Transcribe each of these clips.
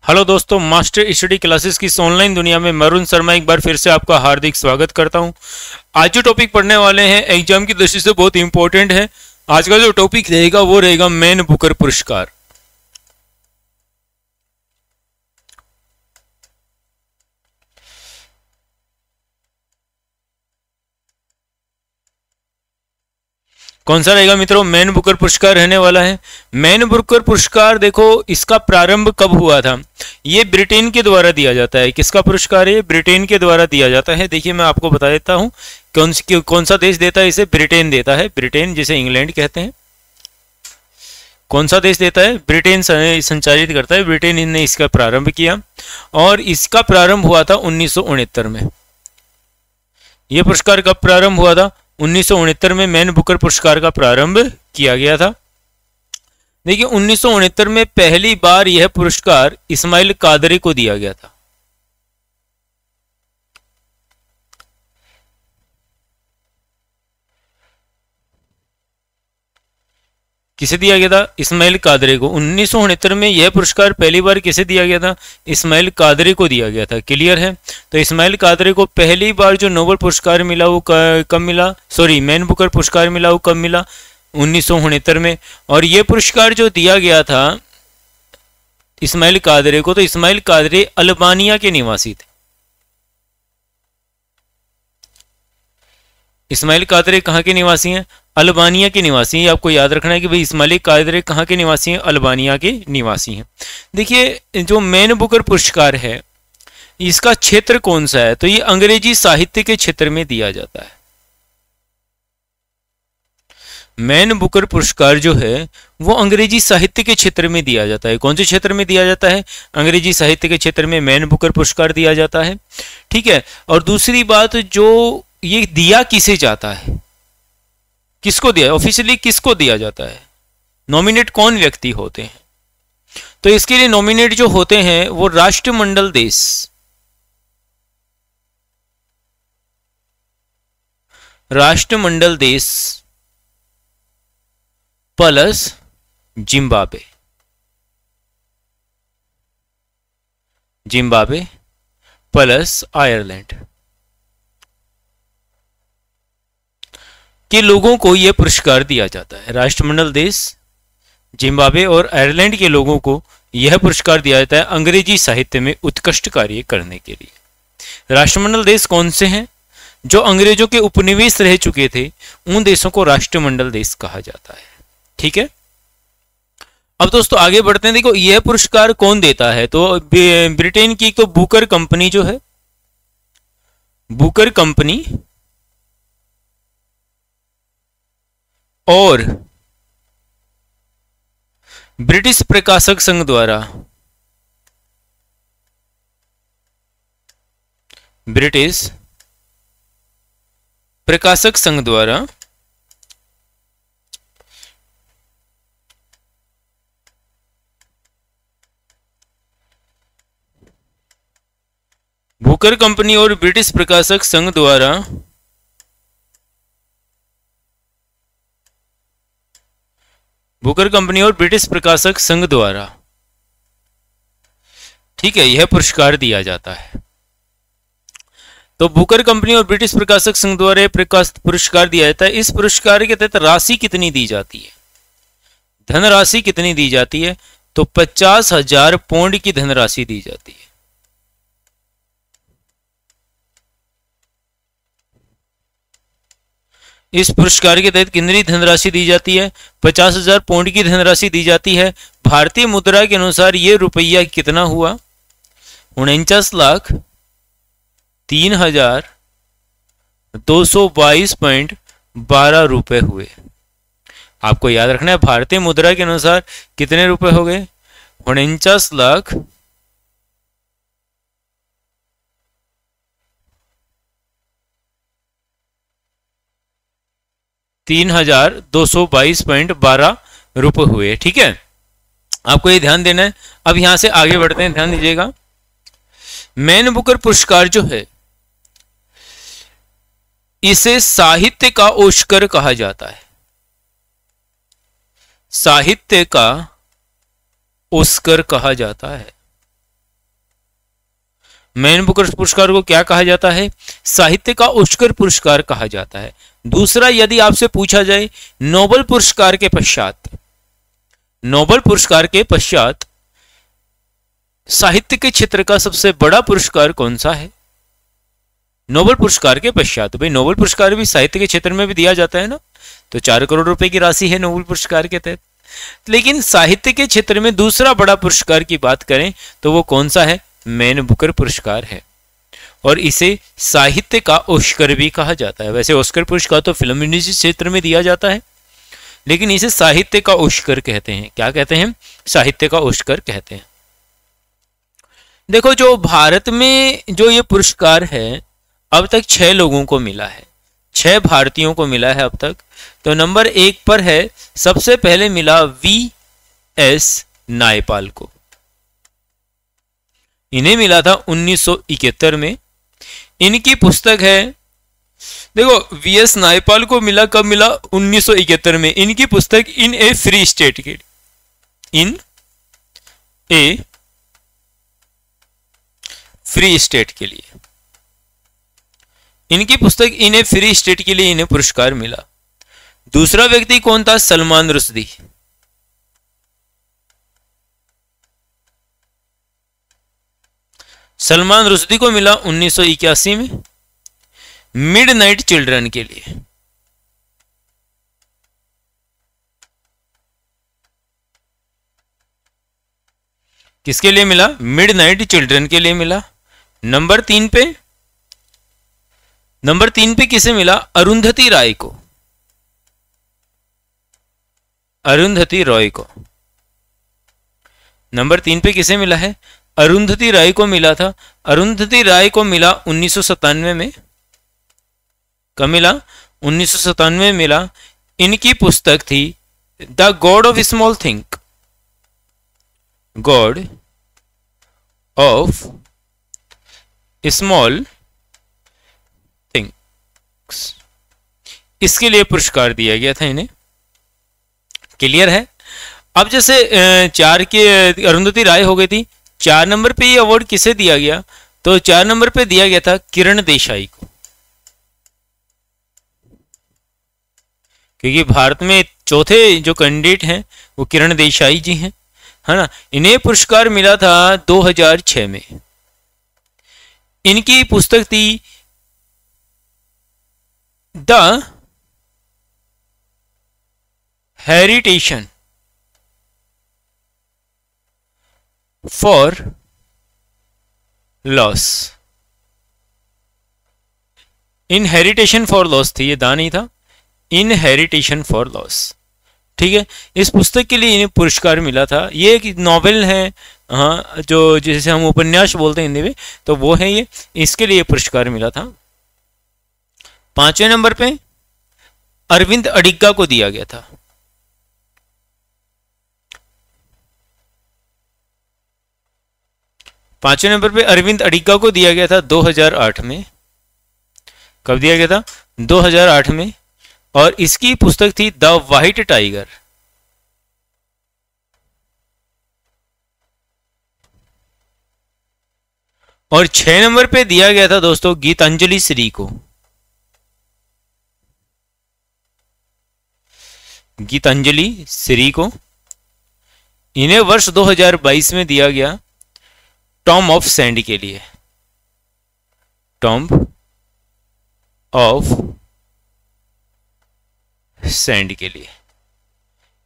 Hello दोस्तों, master study classes की इस ऑनलाइन दुनिया में मैं अरुण शर्मा एक बार फिर से आपका हार्दिक स्वागत करता हूं। आज जो टॉपिक पढ़ने वाले हैं एग्जाम की दृष्टि से बहुत इंपॉर्टेंट है। आज का जो टॉपिक रहेगा वो रहेगा मैन बुकर पुरस्कार। कौन सा रहेगा मित्रों? मैन बुकर पुरस्कार रहने वाला है। मैन बुकर पुरस्कार देखो, इसका प्रारंभ कब हुआ था? ये ब्रिटेन के द्वारा दिया जाता है। किसका पुरस्कार है? ये ब्रिटेन के द्वारा दिया जाता है। देखिए मैं आपको बता देता हूं कौन सा देश देता है इसे। ब्रिटेन देता है। ब्रिटेन जिसे इंग्लैंड कहते हैं। कौन सा देश देता है? ब्रिटेन संचालित करता है। ब्रिटेन ने इसका प्रारंभ किया और इसका प्रारंभ हुआ था 1969 में। यह पुरस्कार कब प्रारंभ हुआ था? 1969 में मैन बुकर पुरस्कार का प्रारंभ किया गया था। देखिए 1969 में पहली बार यह पुरस्कार इस्माइल कादरी को दिया गया था। किसे दिया गया था? इस्माइल कादरी को। 1969 में यह पुरस्कार पहली बार किसे दिया गया था? इस्माइल कादरी को दिया गया था। क्लियर है? तो इस्माइल कादरी को पहली बार जो नोबेल पुरस्कार मिला वो कब मिला? सॉरी, मैन बुकर पुरस्कार मिला वो कब मिला? 1969 में। और यह पुरस्कार जो दिया गया था इस्माइल कादरी को, तो इस्माइल कादरी अल्बानिया के निवासी थे। इस्माइल कादरी कहाँ के निवासी हैं? अल्बानिया के निवासी हैं। आपको याद रखना है कि भाई इस्माइल कादरी कहाँ के निवासी हैं? अल्बानिया के निवासी हैं। देखिए जो मैन बुकर पुरस्कार है इसका क्षेत्र कौन सा है? तो ये अंग्रेजी साहित्य के क्षेत्र में दिया जाता है। मैन बुकर पुरस्कार जो है वो अंग्रेजी साहित्य के क्षेत्र में दिया जाता है। कौन से क्षेत्र में दिया जाता है? अंग्रेजी साहित्य के क्षेत्र में मैन बुकर पुरस्कार दिया जाता है। ठीक है। और दूसरी बात, जो ये दिया किसे जाता है, किसको दिया, ऑफिशियली किसको दिया जाता है, नॉमिनेट कौन व्यक्ति होते हैं? तो इसके लिए नॉमिनेट जो होते हैं वो राष्ट्रमंडल देश, राष्ट्रमंडल देश plus Zimbabwe, Zimbabwe plus Ireland के लोगों को यह पुरस्कार दिया जाता है। राष्ट्रमंडल देश, जिम्बाब्वे और आयरलैंड के लोगों को यह पुरस्कार दिया जाता है अंग्रेजी साहित्य में उत्कृष्ट कार्य करने के लिए। राष्ट्रमंडल देश कौन से हैं? जो अंग्रेजों के उपनिवेश रह चुके थे उन देशों को राष्ट्रमंडल देश कहा जाता है। ठीक है। अब दोस्तों आगे बढ़ते हैं। देखो यह पुरस्कार कौन देता है? तो ब्रिटेन की तो बुकर कंपनी जो है, बुकर कंपनी और ब्रिटिश प्रकाशक संघ द्वारा, ब्रिटिश प्रकाशक संघ द्वारा बुकर कंपनी और ब्रिटिश प्रकाशक संघ द्वारा बुकर कंपनी और ब्रिटिश प्रकाशक संघ द्वारा, ठीक है, यह पुरस्कार दिया जाता है। तो बुकर कंपनी और ब्रिटिश प्रकाशक संघ द्वारा यह पुरस्कार दिया जाता है। इस पुरस्कार के तहत राशि कितनी दी जाती है? धनराशि कितनी दी जाती है? तो 50,000 पौंड की धनराशि दी जाती है। इस पुरस्कार के तहत कितनी धनराशि दी जाती है? 50,000 पौंड की धनराशि दी जाती है। भारतीय मुद्रा के अनुसार यह रुपया कितना हुआ? 49,322.12 रुपए हुए। आपको याद रखना है भारतीय मुद्रा के अनुसार कितने रुपए हो गए? 49,322.12 रुपए हुए। ठीक है, आपको ये ध्यान देना है। अब यहां से आगे बढ़ते हैं, ध्यान दीजिएगा। मैन बुकर पुरस्कार जो है इसे साहित्य का ऑस्कर कहा जाता है। साहित्य का ऑस्कर कहा जाता है। मैन बुकर पुरस्कार को क्या कहा जाता है? साहित्य का ऑस्कर पुरस्कार कहा जाता है। दूसरा, यदि आपसे पूछा जाए नोबेल पुरस्कार के पश्चात, नोबेल पुरस्कार के पश्चात साहित्य के क्षेत्र का सबसे बड़ा पुरस्कार कौन सा है? नोबेल पुरस्कार के पश्चात, भाई नोबेल पुरस्कार भी साहित्य के क्षेत्र में भी दिया जाता है ना, तो 4 करोड़ रुपए की राशि है नोबेल पुरस्कार के तहत। लेकिन साहित्य के क्षेत्र में दूसरा बड़ा पुरस्कार की बात करें तो वो कौन सा है? मैन बुकर पुरस्कार है, और इसे साहित्य का ऑस्कर भी कहा जाता है। वैसे ऑस्कर पुरस्कार तो फिल्म इंडस्ट्री क्षेत्र में दिया जाता है, लेकिन इसे साहित्य का ऑस्कर कहते हैं। क्या कहते हैं? साहित्य का ऑस्कर कहते हैं। देखो, जो भारत में जो ये पुरस्कार है अब तक 6 लोगों को मिला है, 6 भारतीयों को मिला है अब तक। तो नंबर 1 पर है, सबसे पहले मिला V.S. नायपाल को। इन्हें मिला था 1971 में। इनकी पुस्तक है, देखो V.S. नायपाल को मिला कब मिला? 1971 में। इनकी पुस्तक इन ए फ्री स्टेट के, इन ए फ्री स्टेट के लिए, इनकी पुस्तक इन ए फ्री स्टेट के लिए इन्हें पुरस्कार मिला। दूसरा व्यक्ति कौन था? सलमान रुश्दी। सलमान रुश्दी को मिला 1981 में मिडनाइट चिल्ड्रन के लिए। किसके लिए मिला? मिडनाइट चिल्ड्रन के लिए मिला। नंबर 3 पे किसे मिला? अरुंधति राय को, अरुंधति रॉय को। नंबर 3 पे किसे मिला है? अरुंधति राय को मिला था। अरुंधति राय को मिला 1997 में। कब मिला? 1997 में मिला। इनकी पुस्तक थी the God of small thing, God of small things. इसके लिए पुरस्कार दिया गया था इन्हें। क्लियर है? अब जैसे 4 के अरुंधति राय हो गई थी, 4 नंबर पे ये अवार्ड किसे दिया गया? तो 4 नंबर पे दिया गया था किरण देसाई को, क्योंकि भारत में चौथे जो कैंडिडेट हैं वो किरण देसाई जी हैं, है ना। इन्हें पुरस्कार मिला था 2006 में। इनकी पुस्तक थी the heritation for loss. Inheritation for loss थी, ये दा नहीं था, इनहेरिटेशन फॉर लॉस। ठीक है, इस पुस्तक के लिए इन्हें पुरस्कार मिला था। ये एक नॉवेल है, हाँ, जो जिसे हम उपन्यास बोलते हैं हिंदी में, तो वो है ये, इसके लिए पुरस्कार मिला था। 5वें नंबर पे अरविंद अडिगा को दिया गया था। पांचवें नंबर पे अरविंद अडिगा को दिया गया था 2008 में। कब दिया गया था? 2008 में। और इसकी पुस्तक थी द व्हाइट टाइगर। और 6 नंबर पे दिया गया था दोस्तों गीतांजलि श्री को। गीतांजलि श्री को इन्हें वर्ष 2022 में दिया गया टॉम ऑफ सैंड के लिए, टॉम ऑफ सैंड के लिए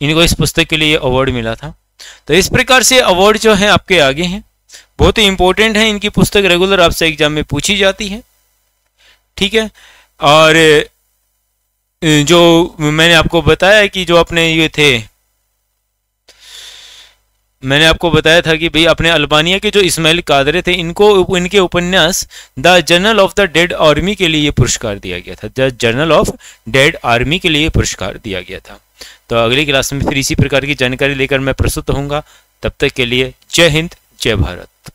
इनको इस पुस्तक के लिए अवार्ड मिला था। तो इस प्रकार से अवार्ड जो है आपके आगे हैं, बहुत ही इंपॉर्टेंट है। इनकी पुस्तक रेगुलर आपसे एग्जाम में पूछी जाती है। ठीक है, और जो मैंने आपको बताया कि जो अपने ये थे, मैंने आपको बताया था कि भाई अपने अल्बानिया के जो इस्माइल कादरी थे, इनको इनके उपन्यास the journal of the dead army के लिए पुरस्कार दिया गया था। The journal of dead army के लिए पुरस्कार दिया गया था। तो अगली क्लास में फिर इसी प्रकार की जानकारी लेकर मैं प्रस्तुत होऊंगा। तब तक के लिए जय हिंद, जय भारत।